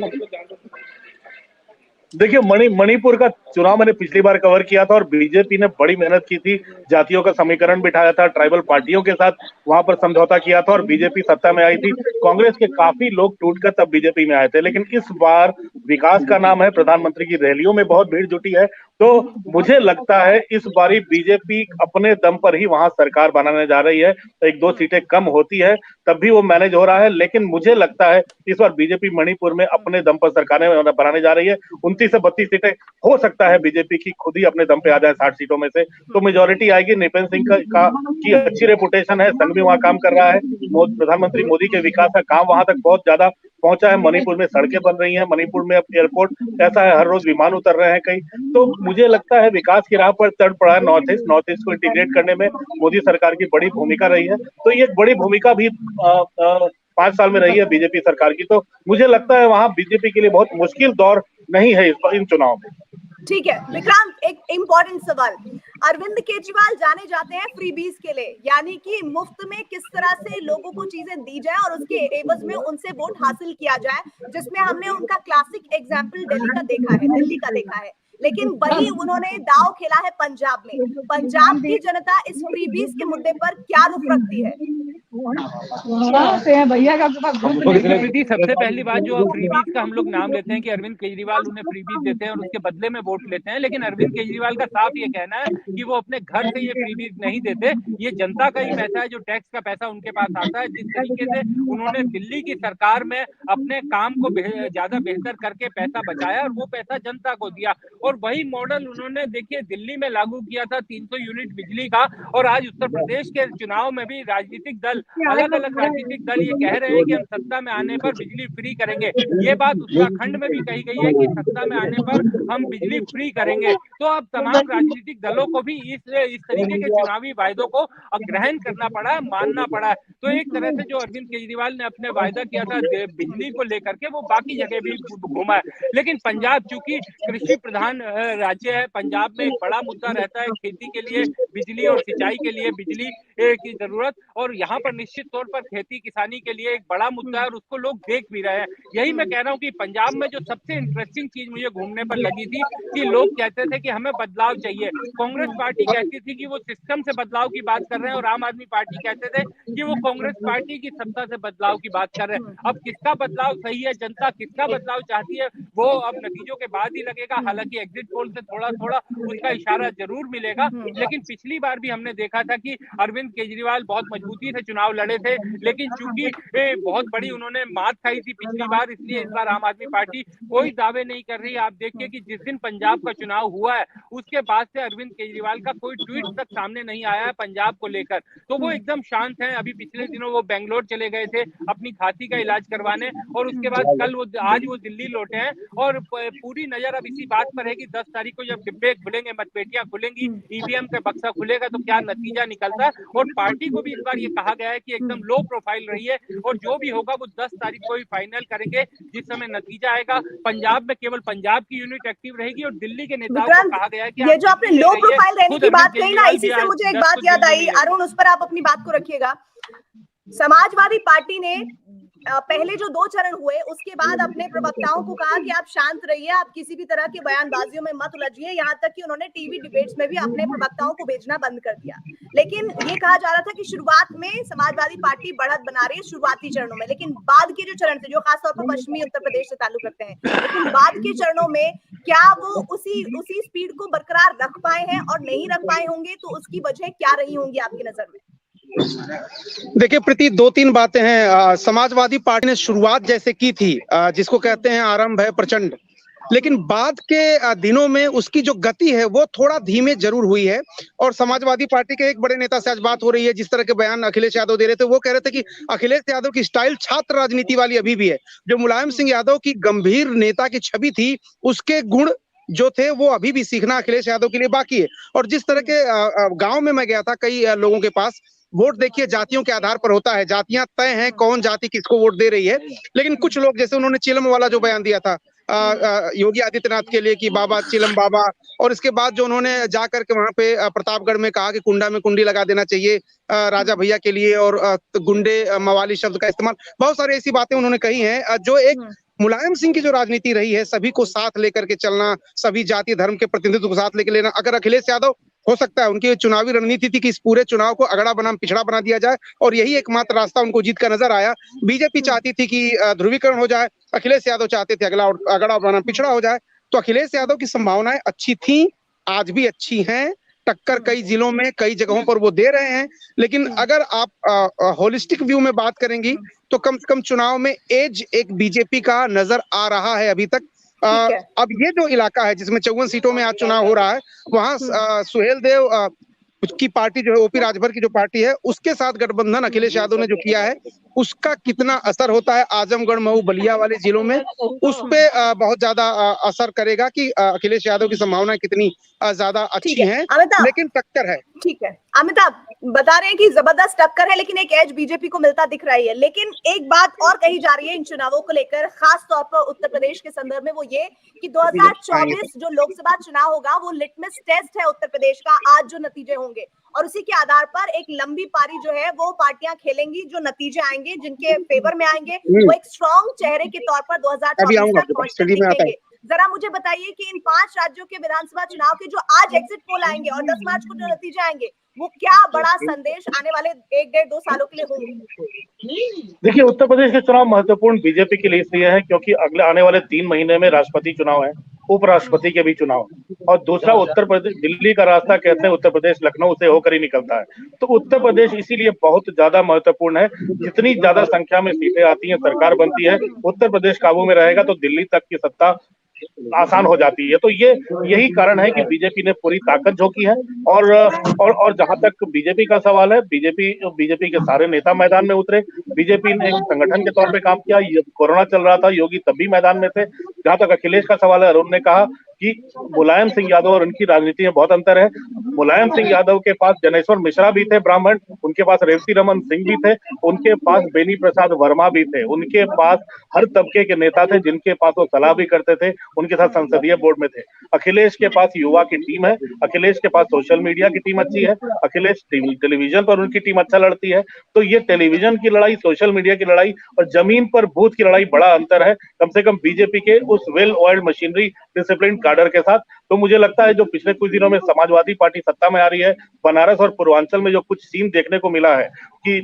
देखिए, मणिपुर का चुनाव मैंने पिछली बार कवर किया था और बीजेपी ने बड़ी मेहनत की थी, जातियों का समीकरण बिठाया था, ट्राइबल पार्टियों के साथ वहां पर समझौता किया था और बीजेपी सत्ता में आई थी। कांग्रेस के काफी लोग टूटकर तब बीजेपी में आए थे, लेकिन इस बार विकास का नाम है, प्रधानमंत्री की रैलियों में बहुत भीड़ जुटी है, तो मुझे लगता है इस बारी बीजेपी अपने दम पर ही वहां सरकार बनाने जा रही है। तो 1-2 सीटें कम होती है तब भी वो मैनेज हो रहा है, लेकिन मुझे लगता है इस बार बीजेपी मणिपुर में अपने दम पर सरकारें बनाने जा रही है। 29 से 32 सीटें हो सकता है बीजेपी की खुद ही अपने दम पे आ जाए 60 सीटों में से, तो मेजोरिटी आएगी। नृपेंद्र सिंह की अच्छी रेपुटेशन है, संघ भी वहां काम कर रहा है, प्रधानमंत्री मोदी के विकास का काम वहां तक बहुत ज्यादा पहुंचा है। मणिपुर में सड़कें बन रही हैं, मणिपुर में अब एयरपोर्ट ऐसा है, हर रोज विमान उतर रहे हैं कई, तो मुझे लगता है विकास की राह पर चढ़ पड़ा है नॉर्थ ईस्ट को इंटीग्रेट करने में मोदी सरकार की बड़ी भूमिका रही है। तो ये एक बड़ी भूमिका भी 5 साल में रही है बीजेपी सरकार की, तो मुझे लगता है वहां बीजेपी के लिए बहुत मुश्किल दौर नहीं है इन चुनाव में। ठीक है विक्रांत, एक इम्पोर्टेंट सवाल, अरविंद केजरीवाल जाने जाते हैं फ्रीबीज के लिए, यानी कि मुफ्त में किस तरह से लोगों को चीजें दी जाए और उसके एवज में उनसे वोट हासिल किया जाए, जिसमें हमने उनका क्लासिक एग्जाम्पल दिल्ली का देखा है। लेकिन वही उन्होंने दाव खेला है पंजाब में। पंजाब की जनता इस फ्रीबीज के मुद्दे पर क्या रुख रखती है? भैया का सबसे पहली बात, जो फ्रीबीज का हम लोग नाम लेते हैं कि अरविंद केजरीवाल उन्हें फ्रीबीज देते हैं और उसके बदले में वोट लेते हैं, लेकिन अरविंद केजरीवाल का साफ ये कहना है कि वो अपने घर से ये फ्रीबीज नहीं देते, ये जनता का ही पैसा है, जो टैक्स का पैसा उनके पास आता है। जिस तरीके से उन्होंने दिल्ली की सरकार में अपने काम को ज्यादा बेहतर करके पैसा बचाया और वो पैसा जनता को दिया, और वही मॉडल उन्होंने देखिए दिल्ली में लागू किया था 300 यूनिट बिजली का, और आज उत्तर प्रदेश के चुनाव में भी राजनीतिक दल, अलग अलग राजनीतिक दल ये कह रहे हैं कि हम सत्ता में आने पर बिजली फ्री करेंगे। ये बात उत्तराखंड में भी कही गई है कि सत्ता में आने पर हम बिजली फ्री करेंगे। तो अब तमाम राजनीतिक दलों को भी इस तरीके के चुनावी वायदों को ग्रहण करना पड़ा है, मानना पड़ा है। तो एक तरह से जो अरविंद केजरीवाल ने अपने वायदा किया था बिजली को लेकर के, वो बाकी जगह भी घूमा है। लेकिन पंजाब चूंकि कृषि प्रधान राज्य है, पंजाब में एक बड़ा मुद्दा रहता है खेती के लिए बिजली और सिंचाई के लिए बिजली की जरूरत, और यहाँ पर निश्चित तौर पर खेती किसानी के लिए एक बड़ा मुद्दा है और उसको लोग देख भी रहे हैं। यही मैं कह रहा हूँ कि पंजाब में जो सबसे इंटरेस्टिंग चीज मुझे घूमने पर लगी थी कि लोग कहते थे कि हमें बदलाव चाहिए। कांग्रेस पार्टी कहती थी कि वो सिस्टम से बदलाव की बात कर रहे हैं और आम आदमी पार्टी कहते थे कि वो कांग्रेस पार्टी की सत्ता से बदलाव की बात कर रहे हैं। अब किसका बदलाव सही है, जनता किसका बदलाव चाहती है, वो अब नतीजों के बाद ही लगेगा। हालांकि एग्जिट पोल से थोड़ा थोड़ा उसका इशारा जरूर मिलेगा, लेकिन पिछली बार भी हमने देखा था कि अरविंद केजरीवाल बहुत मजबूती से चुनाव लड़े थे, लेकिन चूंकि बहुत बड़ी उन्होंने मात खाई थी पिछली बार, इसलिए इस बार आम आदमी पार्टी कोई दावे नहीं कर रही। आप देखिए कि जिस दिन पंजाब का चुनाव हुआ है उसके बाद से अरविंद केजरीवाल का कोई ट्वीट तक सामने नहीं आया है पंजाब को लेकर, तो वो एकदम शांत है। अभी पिछले दिनों वो बेंगलोर चले गए थे अपनी खांसी का इलाज करवाने, और उसके बाद आज वो दिल्ली लौटे हैं, और पूरी नजर अब इसी बात पर है कि 10 तारीख को जब डिब्बे खुलेंगे, मतपेटियां खुलेंगी, ईवीएम का बक्सा खुलेगा तो क्या नतीजा निकलता है। और पार्टी को भी इस बार ये कहा गया है कि एकदम लो प्रोफाइल रही है और जो भी होगा वो 10 तारीख को ही फाइनल करेंगे। जिस समय नतीजा आएगा पंजाब में केवल पंजाब की यूनिट एक्टिव रहेगी और दिल्ली के नेताओं को कहा गया है कि ये जो आपने लो प्रोफाइल रहने की बात कही ना, इसी से मुझे एक बात याद आई। अरुण, उस पर आप अपनी बात को रखिएगा। समाजवादी पार्टी ने पहले जो 2 चरण हुए उसके बाद अपने प्रवक्ताओं को कहा कि आप शांत रहिए, आप किसी भी तरह के बयानबाजियों में मत उलझिए, यहाँ तक कि उन्होंने टीवी डिबेट्स में भी अपने प्रवक्ताओं को भेजना बंद कर दिया। लेकिन ये कहा जा रहा था कि शुरुआत में समाजवादी पार्टी बढ़त बना रही है शुरुआती चरणों में, लेकिन बाद के जो चरण थे, जो खासतौर पर पश्चिमी उत्तर प्रदेश से ताल्लुक रखते हैं, लेकिन बाद के चरणों में क्या वो उसी स्पीड को बरकरार रख पाए हैं, और नहीं रख पाए होंगे तो उसकी वजह क्या रही होंगी आपकी नजर में? देखिए प्रीति, 2-3 बातें हैं। समाजवादी पार्टी ने शुरुआत जैसे की थी, जिसको कहते हैं आरंभ है प्रचंड, लेकिन बाद के दिनों में उसकी जो गति है वो थोड़ा धीमे जरूर हुई है। और समाजवादी पार्टी के एक बड़े नेता से आज बात हो रही है, जिस तरह के बयान अखिलेश यादव दे रहे थे, वो कह रहे थे कि अखिलेश यादव की स्टाइल छात्र राजनीति वाली अभी भी है। जो मुलायम सिंह यादव की गंभीर नेता की छवि थी, उसके गुण जो थे वो अभी भी सीखना अखिलेश यादव के लिए बाकी है। और जिस तरह के गांव में मैं गया था कई लोगों के पास, वोट देखिए जातियों के आधार पर होता है, जातियां तय हैं कौन जाति किसको वोट दे रही है। लेकिन कुछ लोग, जैसे उन्होंने चिलम वाला जो बयान दिया था योगी आदित्यनाथ के लिए कि बाबा चिलम बाबा, और इसके बाद जो उन्होंने जाकर के वहां पे प्रतापगढ़ में कहा कि कुंडा में कुंडी लगा देना चाहिए राजा भैया के लिए, और गुंडे मवाली शब्द का इस्तेमाल, बहुत सारी ऐसी बातें उन्होंने कही हैं जो एक मुलायम सिंह की जो राजनीति रही है, सभी को साथ लेकर के चलना, सभी जाति धर्म के प्रतिनिधित्व को साथ लेकर लेना। अगर अखिलेश यादव, हो सकता है उनकी चुनावी रणनीति थी कि इस पूरे चुनाव को अगड़ा बनाम पिछड़ा बना दिया जाए, और यही एकमात्र रास्ता उनको जीत का नजर आया। बीजेपी चाहती थी कि ध्रुवीकरण हो जाए, अखिलेश यादव चाहते थे अगड़ा बनाम पिछड़ा हो जाए। तो अखिलेश यादव की संभावनाएं अच्छी थी, आज भी अच्छी हैं, टक्कर कई जिलों में कई जगहों पर वो दे रहे हैं। लेकिन अगर आप होलिस्टिक व्यू में बात करेंगी तो कम से कम चुनाव में एज एक बीजेपी का नजर आ रहा है अभी तक। अब ये जो इलाका है जिसमें 54 सीटों में आज चुनाव हो रहा है, वहां सुहेल देव की पार्टी जो है, ओपी राजभर की जो पार्टी है, उसके साथ गठबंधन अखिलेश यादव ने जो किया है, उसका कितना असर होता है आजमगढ़, मऊ, बलिया वाले जिलों में, उस पे बहुत ज्यादा असर करेगा कि अखिलेश यादव की संभावनाएं कितनी ज्यादा अच्छी हैं। लेकिन टक्कर है। ठीक है, अमिताभ बता रहे हैं कि जबरदस्त टक्कर है, लेकिन एक एज बीजेपी को मिलता दिख रही है। लेकिन एक बात और कही जा रही है इन चुनावों को लेकर, खास तौर पर उत्तर प्रदेश के संदर्भ में, वो ये कि 2024 जो लोकसभा चुनाव होगा वो लिटमस टेस्ट है उत्तर प्रदेश का। आज जो नतीजे होंगे और उसी के आधार पर एक लंबी पारी जो है वो पार्टियां खेलेंगी, जो नतीजे आएंगे जिनके फेवर में आएंगे वो एक स्ट्रॉन्ग चेहरे के तौर पर 2024 तक पहुंचते दिखेंगे। जरा मुझे बताइए कि इन 5 राज्यों के विधानसभा चुनाव के जो आज एग्जिट पोल आएंगे और 10 मार्च को जो नतीजे आएंगे, वो क्या बड़ा संदेश आने वाले 1-1.5-2 सालों के लिए होंगे? देखिए, उत्तर प्रदेश के चुनाव महत्वपूर्ण बीजेपी के लिए इसलिए है क्योंकि अगले आने वाले 3 महीने में राष्ट्रपति चुनाव है, उपराष्ट्रपति के भी चुनाव, और दूसरा उत्तर प्रदेश, दिल्ली का रास्ता कहते हैं उत्तर प्रदेश लखनऊ से होकर ही निकलता है। तो उत्तर प्रदेश इसीलिए बहुत ज्यादा महत्वपूर्ण है। जितनी ज्यादा संख्या में सीटें आती हैं, सरकार बनती है, उत्तर प्रदेश काबू में रहेगा तो दिल्ली तक की सत्ता आसान हो जाती है। तो यही कारण है कि बीजेपी ने पूरी ताकत झोंकी है। और जहां तक बीजेपी का सवाल है, बीजेपी के सारे नेता मैदान में उतरे। बीजेपी ने एक संगठन के तौर पे काम किया। कोरोना चल रहा था, योगी तब भी मैदान में थे। जहां तक अखिलेश का सवाल है, अरुण ने कहा कि मुलायम सिंह यादव और उनकी राजनीति में बहुत अंतर है। मुलायम सिंह यादव के पास जनेश्वर मिश्रा भी थे ब्राह्मण, उनके पास रेवती रमन सिंह भी थे, उनके पास बेनी प्रसाद वर्मा भी थे, उनके पास हर तबके के नेता थे जिनके पास वो सलाह भी करते थे, उनके साथ संसदीय बोर्ड में थे। अखिलेश के पास युवा की टीम है, अखिलेश के पास सोशल मीडिया की टीम अच्छी है, अखिलेश टेलीविजन पर उनकी टीम अच्छा लड़ती है। तो ये टेलीविजन की लड़ाई, सोशल मीडिया की लड़ाई और जमीन पर बूथ की लड़ाई बड़ा अंतर है, कम से कम बीजेपी के उस well oiled machinery, discipline cadre के साथ। तो मुझे लगता है जो पिछले कुछ दिनों में समाजवादी पार्टी सत्ता में आ रही है, बनारस और पूर्वांचल में जो कुछ सीन देखने को मिला है कि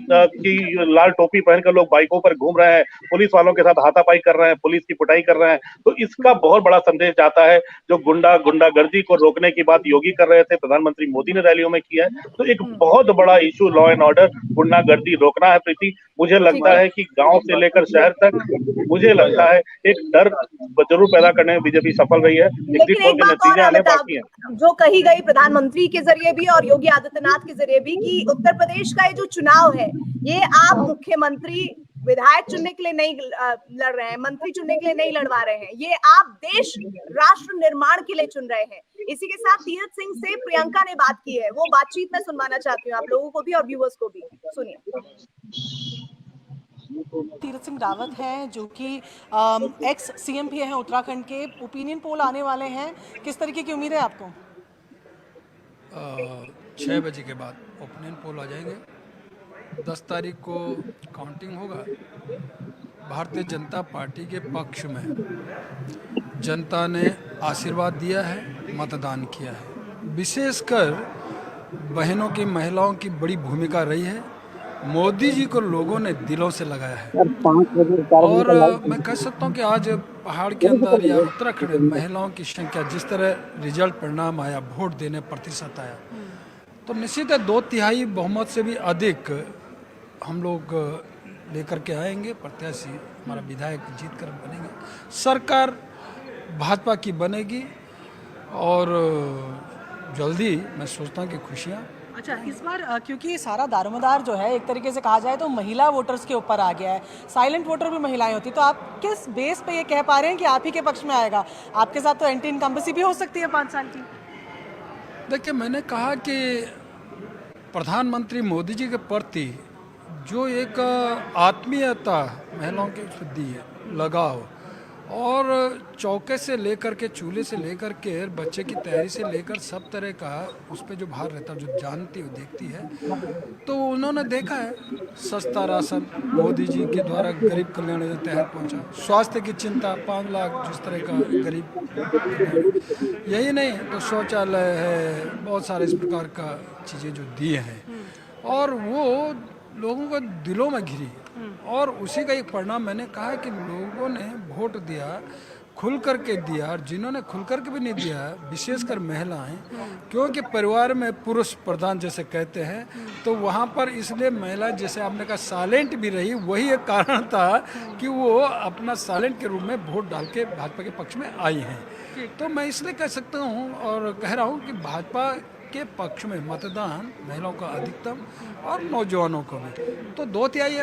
लाल टोपी पहनकर लोग बाइकों पर घूम रहे हैं, पुलिस वालों के साथ हाथापाई कर रहे हैं, पुलिस की पिटाई कर रहे हैं, तो इसका बहुत बड़ा संदेश जाता है। जो गुंडागर्दी को रोकने की बात योगी कर रहे थे, प्रधानमंत्री मोदी ने रैलियों में किया है। तो एक बहुत बड़ा इशू लॉ एंड ऑर्डर, गुंडागर्दी रोकना है। प्रीति, मुझे लगता है कि गांव से लेकर शहर तक मुझे लगता है एक डर जरूर पैदा करने में बीजेपी सफल रही है। लेकिन एक बात और बाकी है जो कही गई प्रधानमंत्री के जरिए भी और योगी आदित्यनाथ के जरिए भी कि उत्तर प्रदेश का ये जो चुनाव है, ये आप मुख्यमंत्री विधायक चुनने के लिए नहीं लड़ रहे हैं, मंत्री चुनने के लिए नहीं लड़वा रहे हैं, ये आप देश राष्ट्र निर्माण के लिए चुन रहे हैं। इसी के साथ तीरथ सिंह से प्रियंका ने बात की है, वो बातचीत में सुनवाना चाहती हूँ आप लोगों को भी और व्यूअर्स को भी। सुनिए। तीरथ सिंह रावत हैं जो कि एक्स सीएम भी हैं उत्तराखंड के। ओपिनियन पोल आने वाले हैं, किस तरीके की उम्मीद है आपको? 6 बजे के बाद ओपिनियन पोल आ जाएंगे। 10 तारीख को काउंटिंग होगा भारतीय जनता पार्टी के पक्ष में जनता ने आशीर्वाद दिया है, मतदान किया है। विशेषकर बहनों की, महिलाओं की बड़ी भूमिका रही है। मोदी जी को लोगों ने दिलों से लगाया है और मैं कह सकता हूँ कि आज पहाड़ के अंदर या उत्तराखंड में महिलाओं की संख्या, जिस तरह रिजल्ट परिणाम आया, वोट देने प्रतिशत आया, तो निश्चित है 2/3 बहुमत से भी अधिक हम लोग लेकर के आएंगे। प्रत्याशी हमारा विधायक जीत कर बनेंगे, सरकार भाजपा की बनेगी और जल्दी मैं सोचता हूँ कि खुशियाँ। अच्छा, इस बार क्योंकि सारा दारोमदार जो है एक तरीके से कहा जाए तो महिला वोटर्स के ऊपर आ गया है, साइलेंट वोटर भी महिलाएं होती, तो आप किस बेस पे ये कह पा रहे हैं कि आप ही के पक्ष में आएगा? आपके साथ तो एंटी इनकम्बेंसी भी हो सकती है 5 साल की। देखिए, मैंने कहा कि प्रधानमंत्री मोदी जी के प्रति जो एक आत्मीयता महिलाओं के प्रति है, लगाव, और चौके से लेकर के, चूल्हे से लेकर के बच्चे की तैयारी से लेकर सब तरह का उस पर जो भार रहता है, जो जानती है, देखती है, तो उन्होंने देखा है सस्ता राशन मोदी जी के द्वारा गरीब कल्याण योजना के तहत पहुंचा, स्वास्थ्य की चिंता 5 लाख जिस तरह का गरीब, यही नहीं तो शौचालय है, बहुत सारे इस प्रकार का चीज़ें जो दिए हैं और वो लोगों को दिलों में घिरी। और उसी का एक परिणाम मैंने कहा कि लोगों ने वोट दिया, खुल करके दिया, और जिन्होंने खुल करके भी नहीं दिया, विशेषकर महिलाएं, क्योंकि परिवार में पुरुष प्रधान जैसे कहते हैं, तो वहाँ पर इसलिए महिला, जैसे आपने कहा, साइलेंट भी रही। वही एक कारण था कि वो अपना साइलेंट के रूप में वोट डाल के भाजपा के पक्ष में आई हैं। तो मैं इसलिए कह सकता हूँ और कह रहा हूँ कि भाजपा के पक्ष में मतदान महिलाओं का अधिकतम और नौजवानों को भी, तो 2/3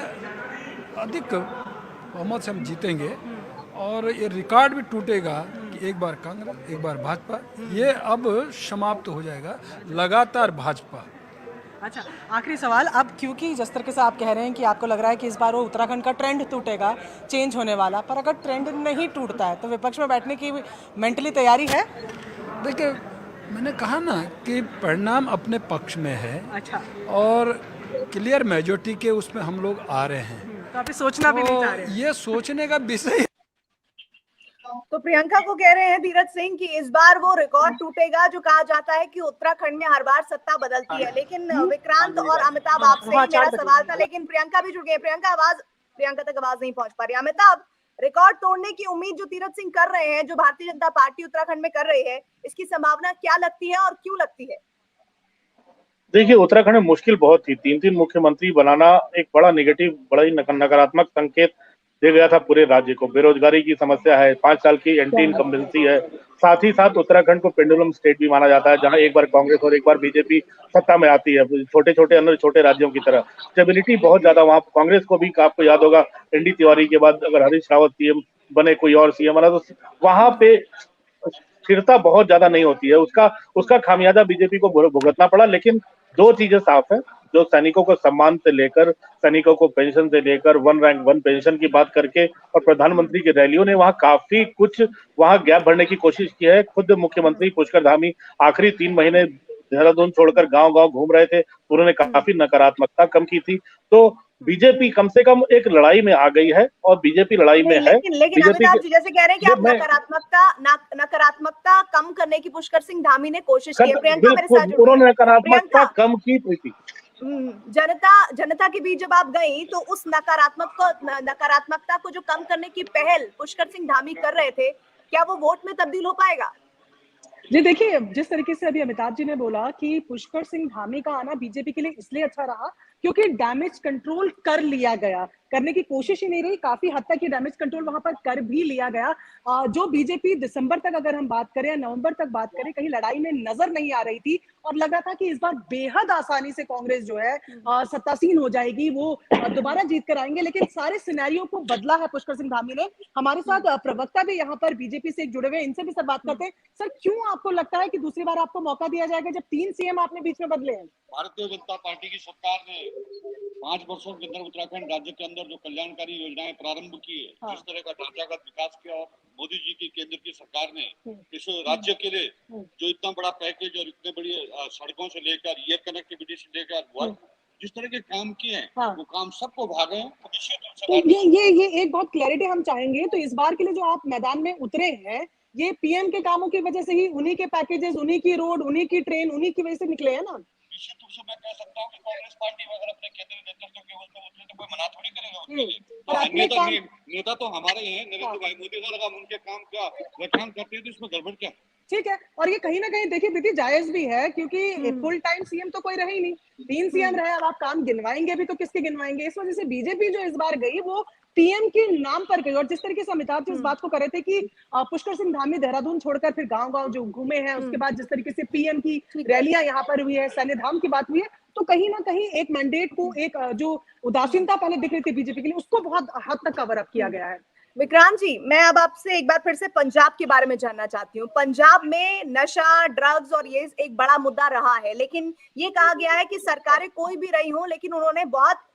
अधिक बहुमत से हम जीतेंगे और ये रिकॉर्ड भी टूटेगा कि एक बार कांग्रेस, एक बार भाजपा, ये अब समाप्त हो जाएगा, लगातार भाजपा। अच्छा, आखिरी सवाल, अब क्योंकि जिस तरीके से आप कह रहे हैं कि आपको लग रहा है कि इस बार वो उत्तराखंड का ट्रेंड टूटेगा, चेंज होने वाला, पर अगर ट्रेंड नहीं टूटता है तो विपक्ष में बैठने की मेंटली तैयारी है? देखिए, मैंने कहा ना कि परिणाम अपने पक्ष में है। अच्छा, और क्लियर मेजोरिटी के उसमें हम लोग आ रहे हैं, तो आप सोचना भी नहीं चाह रहे? ये सोचने का विषय। तो प्रियंका को कह रहे हैं धीरज सिंह कि इस बार वो रिकॉर्ड टूटेगा। जो कहा जाता है कि उत्तराखंड में हर बार सत्ता बदलती है, लेकिन विक्रांत और अमिताभ, आपसे ही मेरा सवाल था, लेकिन प्रियंका भी जुड़ गई। प्रियंका तक आवाज नहीं पहुंच पा रही। अमिताभ, रिकॉर्ड तोड़ने की उम्मीद जो तीरथ सिंह कर रहे हैं, जो भारतीय जनता पार्टी उत्तराखंड में कर रही है, इसकी संभावना क्या लगती है और क्यों लगती है? देखिए, उत्तराखंड में मुश्किल बहुत थी। 3 मुख्यमंत्री बनाना एक बड़ा नेगेटिव, बड़ा ही नकारात्मक संकेत दे गया था पूरे राज्य को। बेरोजगारी की समस्या है, 5 साल की एंटी इनकम्बेंसी है, साथ ही साथ उत्तराखंड को पेंडुलम स्टेट भी माना जाता है, जहां एक बार कांग्रेस और एक बार बीजेपी सत्ता में आती है, छोटे छोटे राज्यों की तरह। स्टेबिलिटी बहुत ज्यादा वहां, कांग्रेस को भी, आपको याद होगा, एनडी तिवारी के बाद अगर हरीश रावत सीएम बने, कोई और सीएम बना, तो वहां पे स्थिरता बहुत ज्यादा नहीं होती है। उसका खामियाजा बीजेपी को भुगतना पड़ा। लेकिन 2 चीजें साफ है, जो सैनिकों को सम्मान से लेकर, सैनिकों को पेंशन से लेकर, 1 रैंक 1 पेंशन की बात करके, और प्रधानमंत्री की रैलियों ने वहां काफी कुछ वहां गैप भरने की कोशिश की है। खुद मुख्यमंत्री पुष्कर धामी आखिरी 3 महीने देहरादून छोड़कर गांव-गांव घूम रहे थे, उन्होंने काफी नकारात्मकता कम की थी। तो बीजेपी कम से कम एक लड़ाई में आ गई है और बीजेपी लड़ाई में है। लेकिन अमिताभ जी जैसे कह रहे हैं कि आप नकारात्मकता कम करने की पुष्कर सिंह धामी ने कोशिश की है। प्रियंका मेरे साथ, उन्होंने नकारात्मकता कम की थी। जनता के बीच जब आप गई, तो उस नकारात्मकता को जो कम करने की पहल पुष्कर सिंह धामी कर रहे थे, क्या वो वोट में तब्दील हो पाएगा? जी देखिए, जिस तरीके से अभी अमिताभ जी ने बोला कि पुष्कर सिंह धामी का आना बीजेपी के लिए इसलिए अच्छा रहा क्योंकि डैमेज कंट्रोल कर लिया गया, करने की कोशिश ही नहीं रही, काफी हद तक ये डैमेज कंट्रोल वहां पर कर भी लिया गया। जो बीजेपी दिसंबर तक अगर हम बात करें या नवंबर तक बात करें, कहीं लड़ाई में नजर नहीं आ रही थी और लग रहा था कि इस बार बेहद आसानी से कांग्रेस जो है सत्तासीन हो जाएगी, वो दोबारा जीत कर आएंगे। लेकिन सारे सिनेरियो को बदला है पुष्कर सिंह धामी ने। हमारे साथ प्रवक्ता भी यहाँ पर बीजेपी से जुड़े हुए, इनसे भी सब बात करते हैं। सर, क्यों आपको लगता है कि दूसरी बार आपको मौका दिया जाएगा जब 3 सीएम आपने बीच में बदले हैं? भारतीय जनता पार्टी की सरकार ने 5 वर्षों के अंदर उत्तराखंड राज्य के अंदर जो कल्याणकारी योजनाएं प्रारंभ की है, जिस तरह का ढांचागत विकास किया, और मोदी जी की केंद्र की सरकार ने इस राज्य के लिए जो इतना बड़ा पैकेज और इतने बड़ी सड़कों से लेकर एयर कनेक्टिविटी से लेकर जिस तरह के काम किए हैं हाँ। वो काम सबको भागे हैं, तो निश्चित रूप से तो ये एक बहुत क्लैरिटी हम चाहेंगे। तो इस बार के लिए जो आप मैदान में उतरे हैं, ये पीएम के कामों की वजह से ही, उन्हीं के पैकेजेस, उन्हीं की रोड, उन्हीं की ट्रेन, उन्हीं की वजह से निकले हैं ना? निश्चित रूप से मैं कह सकता हूँ कि कांग्रेस पार्टी अगर अपने केंद्रीय नेतृत्व के उसमें उतरे तो कोई मना थोड़ी करेगा उसके लिए। और तो अपने काम नेता तो हमारे ही हैं, नरेंद्र भाई मोदी सर, अगर हम उनके काम का व्याख्यान करते हैं तो इसमें गड़बड़ क्या है? ठीक है। और ये कहीं ना कहीं देखिए प्रीति जायज भी है, क्योंकि फुल टाइम सीएम तो कोई रहे ही नहीं, 3 सीएम रहे। अब आप काम गिनवाएंगे भी तो किसके गिनवाएंगे? इस वजह से बीजेपी जो इस बार गई वो पीएम के नाम पर गई। और जिस तरीके से अमिताभ जी इस बात को कर रहे थे कि पुष्कर सिंह धामी देहरादून छोड़कर फिर गांव-गांव जो घूमे हैं, उसके बाद जिस तरीके से पीएम की रैलियां यहाँ पर हुई है, सैन्यधाम की बात हुई है, तो कहीं ना कहीं एक मैंडेट को, एक जो उदासीनता पहले दिख रही थी बीजेपी के लिए, उसको बहुत हद तक कवर अप किया गया है। विक्रांत जी, मैं अब आपसे एक बार फिर से पंजाब के बारे में जानना चाहती हूँ। पंजाब में नशा, ड्रग्स और ये एक बड़ा मुद्दा रहा है, लेकिन ये कहा गया है कि सरकारें कोई भी रही हो, लेकिन उन्होंने बहुत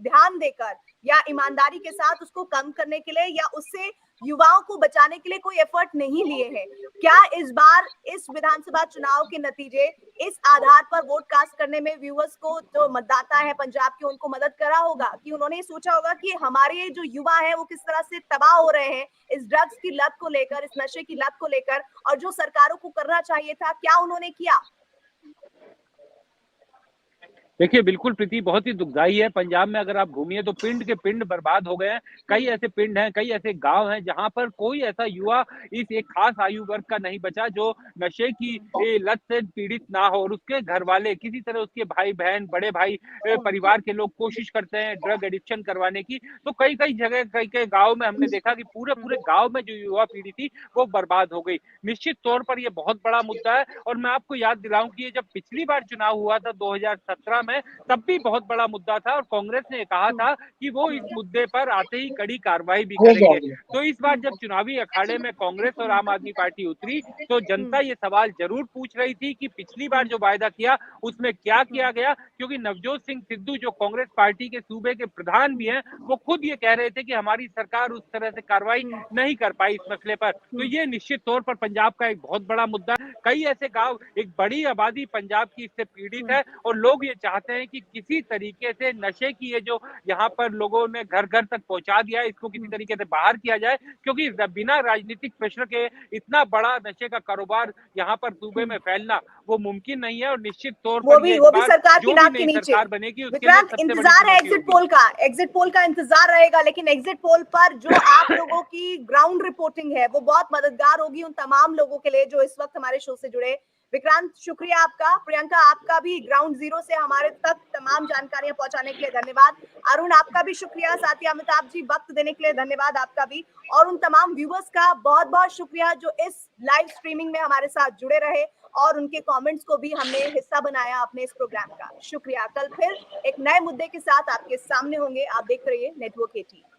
ध्यान देकर या ईमानदारी के साथ उसको कम करने के लिए या उससे युवाओं को बचाने के लिए कोई एफर्ट नहीं लिए हैं। क्या इस बार इस विधानसभा चुनाव के नतीजे इस आधार पर वोट कास्ट करने में व्यूअर्स को, जो मतदाता है पंजाब के, उनको मदद करा होगा कि उन्होंने ये सोचा होगा कि हमारे जो युवा है वो किस तरह से तबाह हो रहे हैं इस ड्रग्स की लत को लेकर, इस नशे की लत को लेकर, और जो सरकारों को करना चाहिए था क्या उन्होंने किया? देखिए बिल्कुल प्रीति, बहुत ही दुखदाई है। पंजाब में अगर आप घूमिए तो पिंड के पिंड बर्बाद हो गए हैं। कई ऐसे पिंड हैं, कई ऐसे गांव हैं जहां पर कोई ऐसा युवा इस एक खास आयु वर्ग का नहीं बचा जो नशे की लत से पीड़ित ना हो, और उसके घर वाले किसी तरह, उसके भाई बहन, बड़े भाई, परिवार के लोग कोशिश करते हैं ड्रग एडिक्शन करवाने की। तो कई कई जगह, कई गाँव में हमने देखा कि पूरे गाँव में जो युवा पीढ़ी थी वो बर्बाद हो गई। निश्चित तौर पर यह बहुत बड़ा मुद्दा है। और मैं आपको याद दिलाऊं कि जब पिछली बार चुनाव हुआ था 2017 में, तब भी बहुत बड़ा मुद्दा था और कांग्रेस ने कहा था कि वो इस मुद्दे पर आते ही कड़ी कार्रवाई भी करेंगे। तो इस बार जब चुनावी अखाड़े में कांग्रेस और आम आदमी पार्टी उतरी तो जनता ये सवाल जरूर पूछ रही थी कि पिछली बार जो वायदा किया उसमें क्या किया गया, क्योंकि नवजोत सिंह सिद्धू जो कांग्रेस पार्टी के सूबे के प्रधान भी हैं, वो खुद ये कह रहे थे कि हमारी सरकार उस तरह से कार्रवाई नहीं कर पाई इस मसले पर। तो ये निश्चित तौर पर पंजाब का एक बहुत बड़ा मुद्दा है। कई ऐसे गाँव, एक बड़ी आबादी पंजाब की इससे पीड़ित है और लोग ये चाहते हैं कि किसी तरीके से नशे की ये जो यहाँ पर लोगों ने घर घर तक पहुंचा दिया है, इसको किसी तरीके से बाहर किया जाए, क्योंकि बिना राजनीतिक प्रेशर के इतना बड़ा नशे का कारोबार यहाँ पर सूबे में फैलना वो मुमकिन नहीं है। और निश्चित तौर पर वो भी सरकार की नाक के नीचे। सरकार बनेगी उसके विक्रांत, इंतजार है एग्जिट पोल का इंतजार रहेगा, लेकिन एग्जिट पोल पर जो आप लोगों की ग्राउंड रिपोर्टिंग है वो बहुत मददगार होगी उन तमाम लोगों के लिए जो इस वक्त हमारे शो से जुड़े। विक्रांत, शुक्रिया आपका। प्रियंका, आपका भी ग्राउंड जीरो से हमारे तक तमाम जानकारियां पहुंचाने के लिए धन्यवाद। अरुण, आपका भी शुक्रिया। साथ ही अमिताभ जी, वक्त देने के लिए धन्यवाद आपका भी। और उन तमाम व्यूअर्स का बहुत बहुत शुक्रिया जो इस लाइव स्ट्रीमिंग में हमारे साथ जुड़े रहे और उनके कमेंट्स को भी हमने हिस्सा बनाया अपने इस प्रोग्राम का। शुक्रिया। कल फिर एक नए मुद्दे के साथ आपके सामने होंगे। आप देख रहिए नेटवर्क 18।